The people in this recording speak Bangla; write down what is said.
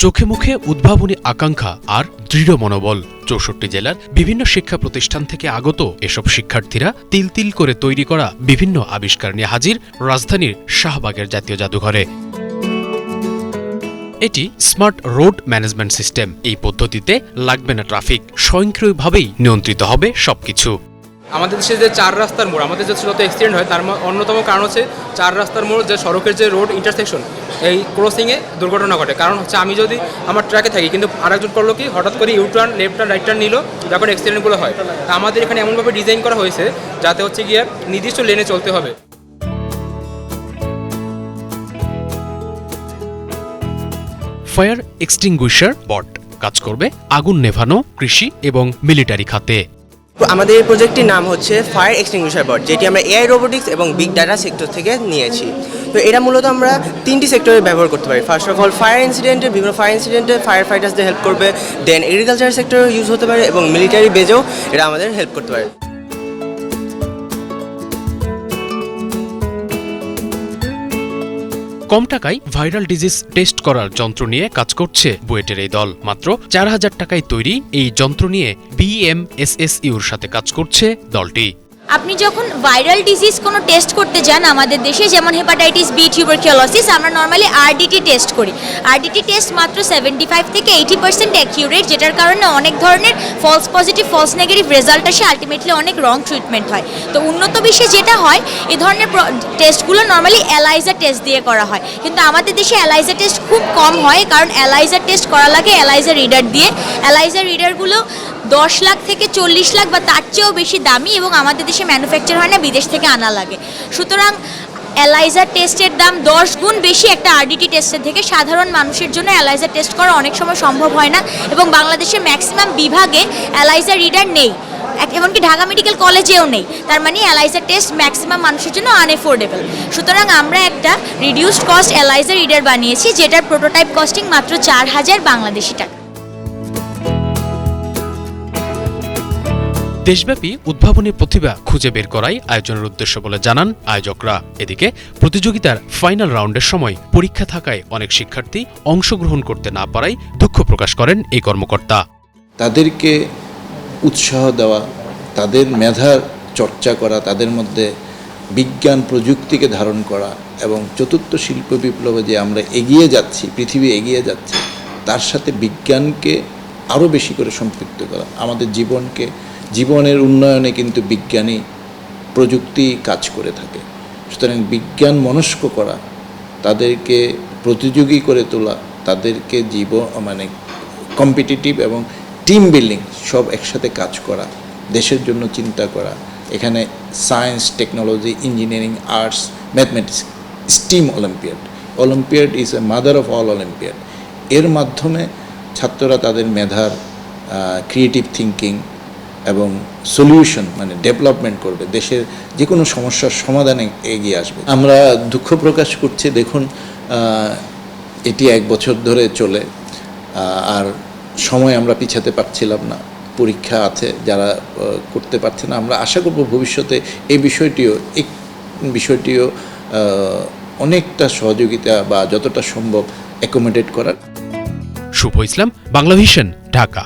চোখে মুখে উদ্ভাবনী আকাঙ্ক্ষা আর দৃঢ় মনোবল। ৬৪ জেলার বিভিন্ন শিক্ষা প্রতিষ্ঠান থেকে আগত এসব শিক্ষার্থীরা তিল তিল করে তৈরি করা বিভিন্ন আবিষ্কার নিয়ে হাজির রাজধানীর শাহবাগের জাতীয় জাদুঘরে। এটি স্মার্ট রোড ম্যানেজমেন্ট সিস্টেম। এই পদ্ধতিতে লাগবে না ট্রাফিক, স্বয়ংক্রিয়ভাবেই নিয়ন্ত্রিত হবে সবকিছু। আমাদের দেশে যে ৪ রাস্তার মোড়, আমাদের যত অ্যাক্সিডেন্ট হয় তার অন্যতম কারণ হচ্ছে ৪ রাস্তার মোড়, যে সড়কের যে রোড ইন্টারসেকশন, এই ক্রসিংয়ে দুর্ঘটনা ঘটে। কারণ হচ্ছে আমি যদি আমার ট্র্যাকে থাকি কিন্তু আরেকজন করলো কি হঠাৎ করে U turn, left turn, right turn নিল, যখন অ্যাক্সিডেন্টগুলো হয়। তা আমাদের এখানে এমনভাবে ডিজাইন করা হয়েছে যাতে হচ্ছে গিয়ে নির্দিষ্ট লেনে চলতে হবে। ফায়ার এক্সটিংগুইশার বট কাজ করবে আগুন নেভানো, কৃষি এবং মিলিটারি খাতে। আমাদের এই প্রজেক্টটির নাম হচ্ছে ফায়ার এক্সটিংগুইশার বট, যেটি আমরা এআই রোবোটিক্স এবং বিগ ডাটা সেক্টর থেকে নিয়েছি। তো এটা মূলত আমরা 3টি সেক্টরে ব্যবহার করতে পারি। ফার্স্ট অফ অল ফায়ার ইনসিডেন্টে, বিভিন্ন ফায়ার ইনসিডেন্টে ফায়ার ফাইটার্সদের হেল্প করবে। দেন এগ্রিকালচার সেক্টরে ইউজ হতে পারে এবং মিলিটারি বেজেও এটা আমাদের হেল্প করতে পারে। কম টাকায় ভাইরাল ডিজিজ টেস্ট করার যন্ত্র নিয়ে কাজ করছে বুয়েটের এই দল। মাত্র ৪,০০০ টাকায় তৈরি এই যন্ত্র নিয়ে বিএমএসএসইউর সাথে কাজ করছে দলটি। আপনি যখন ভাইরাল ডিজিজ কোনো টেস্ট করতে যান আমাদের দেশে, যেমন হেপাটাইটিস বি, টিউবারকিউলোসিস, আমরা নর্মালি আরডিটি টেস্ট করি। আরডিটি টেস্ট মাত্র 75 থেকে 80% অ্যাকিউরেট, যেটার কারণে অনেক ধরনের false positive, false negative result আসে, আলটিমেটলি অনেক রং ট্রিটমেন্ট হয়। তো উন্নত বিশ্বে যেটা হয়, এই ধরনের টেস্টগুলো নর্মালি এলাইজা টেস্ট দিয়ে করা হয়, কিন্তু আমাদের দেশে এলাইজা টেস্ট খুব কম হয়, কারণ এলাইজা টেস্ট করা লাগে এলাইজা রিডার দিয়ে। এলাইজা রিডারগুলো 10 লাখ থেকে 40 লাখ বা তার চেয়েও বেশি দামি, এবং আমাদের দেশে ম্যানুফ্যাকচার হয় না, বিদেশ থেকে আনা লাগে। সুতরাং এলাইজা টেস্টের দাম 10 গুণ বেশি একটা আরডিটি টেস্টের থেকে। সাধারণ মানুষের জন্য এলাইজা টেস্ট করা অনেক সময় সম্ভব হয় না, এবং বাংলাদেশের ম্যাক্সিমাম বিভাগে এলাইজা রিডার নেই, এমনকি ঢাকা মেডিকেল কলেজেও নেই। তার মানে এলাইজা টেস্ট ম্যাক্সিমাম মানুষের জন্য আনএফোর্ডেবল। সুতরাং আমরা একটা রিডিউসড কস্ট এলাইজা রিডার বানিয়েছি, যেটার প্রোটোটাইপ কস্টিং মাত্র 4,000 বাংলাদেশি টাকা। দেশব্যাপী উদ্ভাবনী প্রতিভা খুঁজে বের করাই আয়োজনের উদ্দেশ্য বলে জানান আয়োজকরা। এদিকে প্রতিযোগিতার ফাইনাল রাউন্ডের সময় পরীক্ষা থাকায় অনেক শিক্ষার্থী অংশগ্রহণ করতে না পারায় দুঃখ প্রকাশ করেন এই কর্মকর্তা। তাদেরকে উৎসাহ দেওয়া, তাদের মেধার চর্চা করা, তাদের মধ্যে বিজ্ঞান প্রযুক্তিকে ধারণ করা, এবং চতুর্থ শিল্প বিপ্লবে যে আমরা এগিয়ে যাচ্ছি, পৃথিবী এগিয়ে যাচ্ছে, তার সাথে বিজ্ঞানকে আরও বেশি করে সম্পৃক্ত করা। আমাদের জীবনের উন্নয়নে কিন্তু বিজ্ঞানী প্রযুক্তি কাজ করে থাকে। সুতরাং বিজ্ঞান মনস্ক করা, তাদেরকে প্রতিযোগী করে তোলা, তাদেরকে কম্পিটিটিভ এবং টিম বিল্ডিং সব একসাথে কাজ করা, দেশের জন্য চিন্তা করা। এখানে science, technology, engineering, arts, mathematics, steam olympiad is a mother of all olympiad. এর মাধ্যমে ছাত্ররা তাদের মেধার ক্রিয়েটিভ থিঙ্কিং এবং সলিউশন ডেভেলপমেন্ট করবে, দেশের যে কোনো সমস্যার সমাধানে এগিয়ে আসবে। আমরা দুঃখ প্রকাশ করছি, দেখুন এটি 1 বছর ধরে চলে, আর সময় আমরা পিছাতে পারছিলাম না, পরীক্ষা আছে, যারা করতে পারছে না। আমরা আশা করব ভবিষ্যতে এই বিষয়টিও অনেকটা সহযোগিতা বা যতটা সম্ভব অ্যাকোমোডেট করার। শুভ ইসলাম, বাংলা ভিশন, ঢাকা।